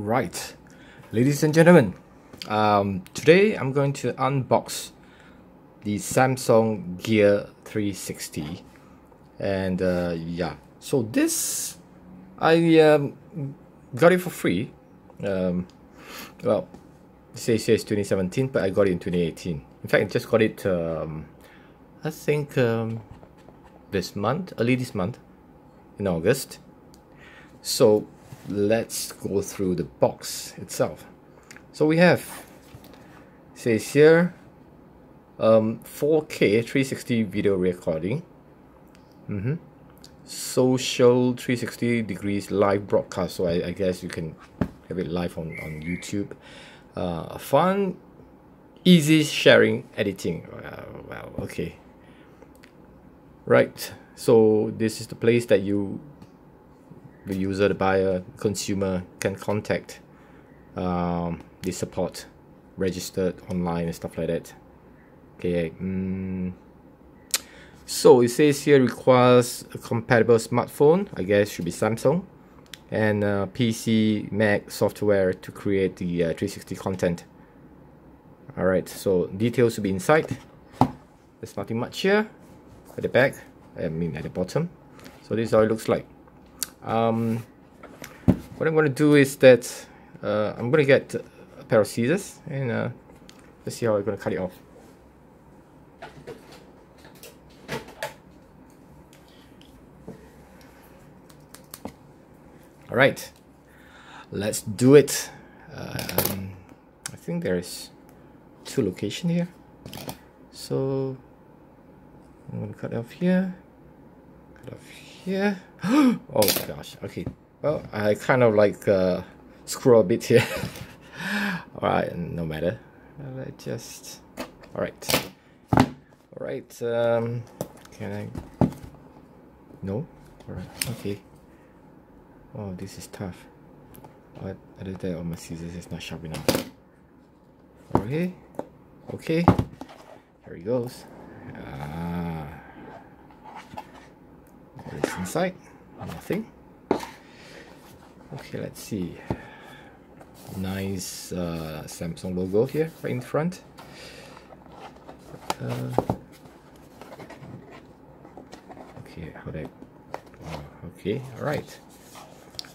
Right, ladies and gentlemen, today I'm going to unbox the Samsung Gear 360, and yeah, so this I got it for free. Well, it says 2017, but I got it in 2018. In fact, I just got it I think this month, early this month, in August. So let's go through the box itself. So we have, says here, 4K 360 video recording, social 360 degrees live broadcast, so I guess you can have it live on YouTube. Fun, easy sharing, editing. Well, okay. Right, so this is the place that the user, the buyer, consumer can contact. They support registered online and stuff like that. Okay. So it says here requires a compatible smartphone, I guess should be Samsung, and PC, Mac software to create the 360 content. Alright, so details will be inside. There's nothing much here at the back, I mean at the bottom. So this is how it looks like. What I'm going to do is that I'm going to get a pair of scissors and let's see how I'm going to cut it off. Alright, let's do it. I think there's 2 locations here, so I'm going to cut off here, cut off here. Oh my gosh, okay, well, I kind of like screw a bit here. Alright, no matter, let's just, alright, can I, no, alright, okay. Oh, this is tough. But other than that, my scissors is not sharp enough. Okay, okay, here he goes. What is inside? Nothing. Okay, let's see. Nice Samsung logo here, right in front. Okay, how do I? Okay, all right.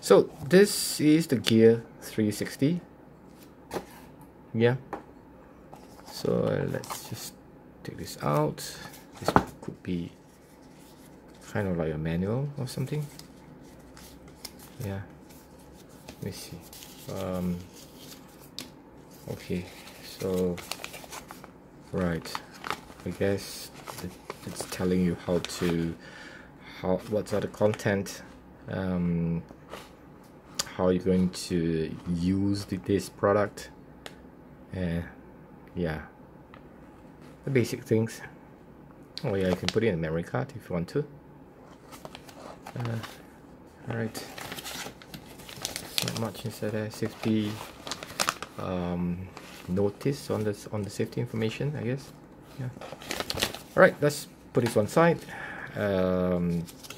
So this is the Gear 360. Yeah. So let's just take this out. This could be kind of like a manual or something. Yeah. Let me see. Okay. So right. I guess it's telling you what's the content. How you're going to use this product, yeah, the basic things. Oh yeah, you can put it in a memory card if you want to. Alright, not much inside there. Safety notice on the safety information, I guess. Yeah. Alright, let's put this one side.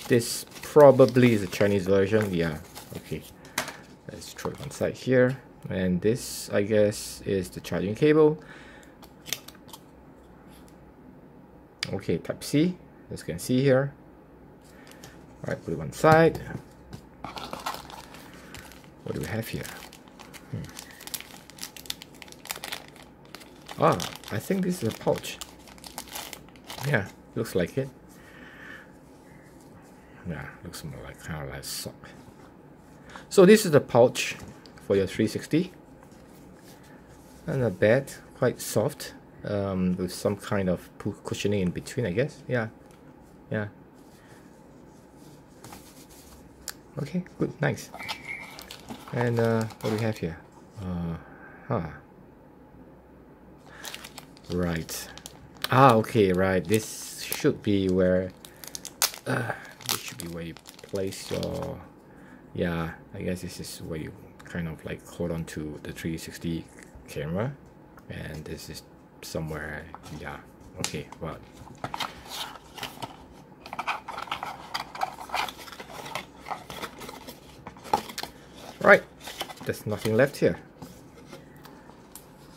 This probably is a Chinese version. Yeah, okay. Let's throw it on side here, and this I guess is the charging cable. Okay, type C, as you can see here. Alright, put it on side. What do we have here? Ah, I think this is a pouch. Yeah, looks like it. Yeah, looks more like kind of like a sock. So this is the pouch for your 360, and a bed, quite soft, with some kind of cushioning in between, I guess. Yeah, yeah. Okay, good, nice. And what do we have here? Right. Okay, right. This should be where you place your. Yeah, I guess this is where you kind of like hold on to the 360 camera, and this is somewhere. Yeah, okay, well, right, there's nothing left here.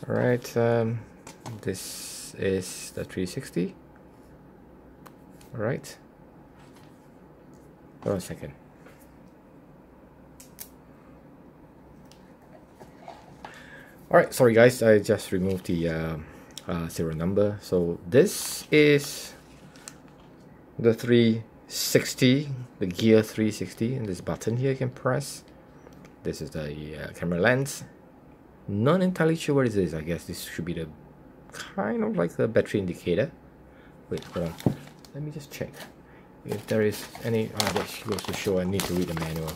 All right, this is the 360. All right. Hold on a second. All right, sorry guys, I just removed the serial number. So this is the 360, the gear 360, and this button here you can press. This is the camera lens. Not entirely sure what it is. I guess this should be the kind of like a battery indicator. Wait, hold on. Let me just check if there is any. That goes to show I need to read the manual.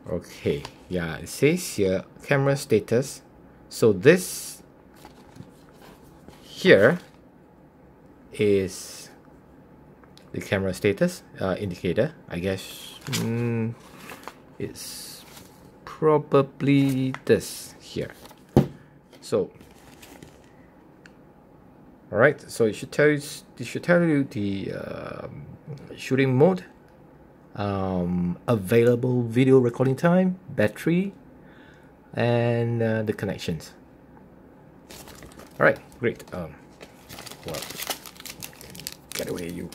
Okay, yeah, it says here camera status. So this here is the camera status indicator. I guess it's probably this here. So all right, so it should tell you the shooting mode, available video recording time, battery, and the connections. All right, great. Well, get away, you.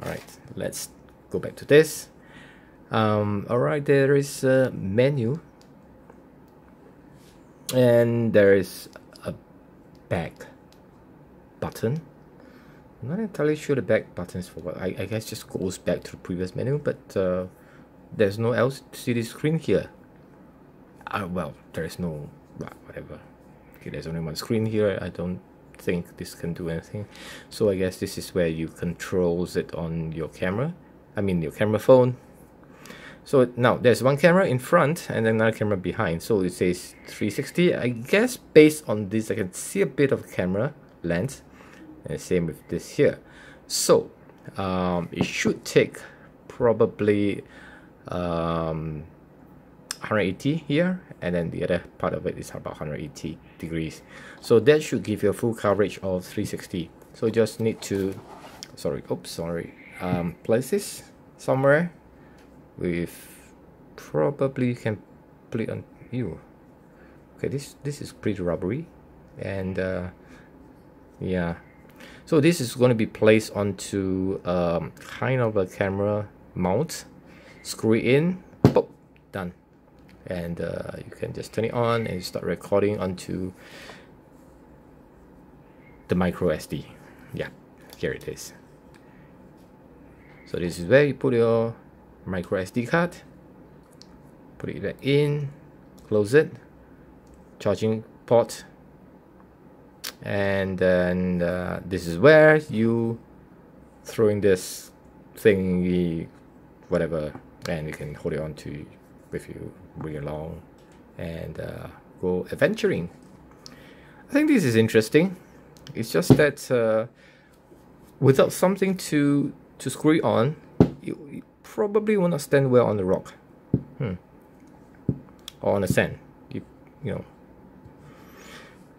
All right, let's go back to this. All right, there is a menu, and there is a back button. I'm not entirely sure the back button is for what. I guess just goes back to the previous menu, but there's no LCD screen here. Well, there is no, whatever. Okay, there's only one screen here. I don't think this can do anything. So I guess this is where you controls it on your camera. I mean your camera phone. So now there's one camera in front and another camera behind. So it says 360. I guess based on this, I can see a bit of camera lens. And same with this here. So it should take probably 180 here, and then the other part of it is about 180 degrees. So that should give you a full coverage of 360. So you just need to, place this somewhere with, probably you can put it on you. Okay, this is pretty rubbery, and yeah. So this is going to be placed onto kind of a camera mount. Screw it in, boop, done. And you can just turn it on and start recording onto the micro SD. Yeah, here it is. So this is where you put your micro SD card. Put it back in, close it, charging port. And then this is where you throw in this thingy, whatever, and you can hold it on to with you, bring it along, and go adventuring. I think this is interesting. It's just that without something to screw it on, you probably will not stand well on the rock, or on the sand. You know,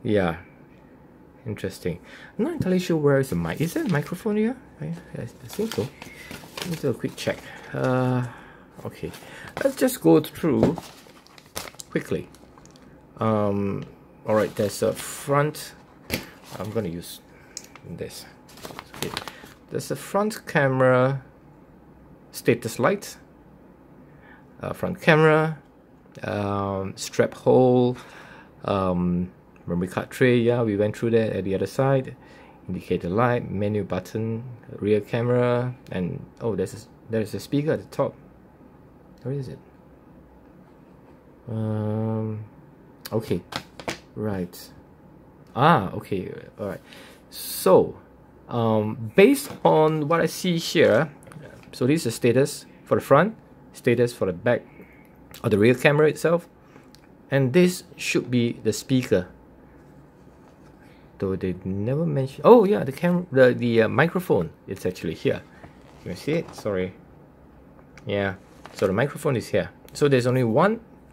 yeah. Interesting. I'm not entirely sure where is the mic. Is there a microphone here? I think so. Let me do a quick check. Okay, let's just go through quickly. Alright, there's a front. I'm gonna use this. Okay. There's a front camera status light, front camera, strap hole, memory card tray, yeah, we went through that. At the other side, indicator light, menu button, rear camera, and oh, there's a speaker at the top. Where is it? Okay, right. Okay, all right. So, based on what I see here, so this is the status for the front, status for the back, or the rear camera itself, and this should be the speaker. Though they never mention. Oh yeah, the camera, the microphone. It's actually here. You can see it. Sorry. Yeah. So the microphone is here. So there's only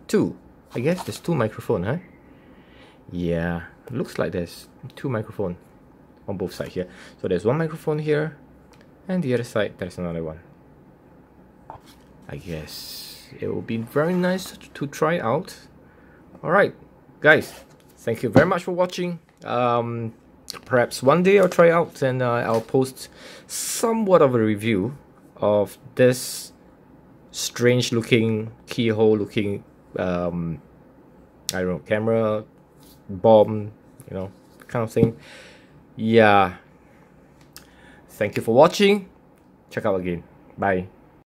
two. I guess there's two microphones, huh? Yeah. Looks like there's two microphones on both sides here. So there's one microphone here, and the other side there's another one. I guess it will be very nice to try out. Alright, guys, thank you very much for watching. Perhaps one day I'll try out and I'll post somewhat of a review of this strange looking, keyhole looking, I don't know, camera, bomb, you know, kind of thing. Yeah. Thank you for watching. Check out again. Bye.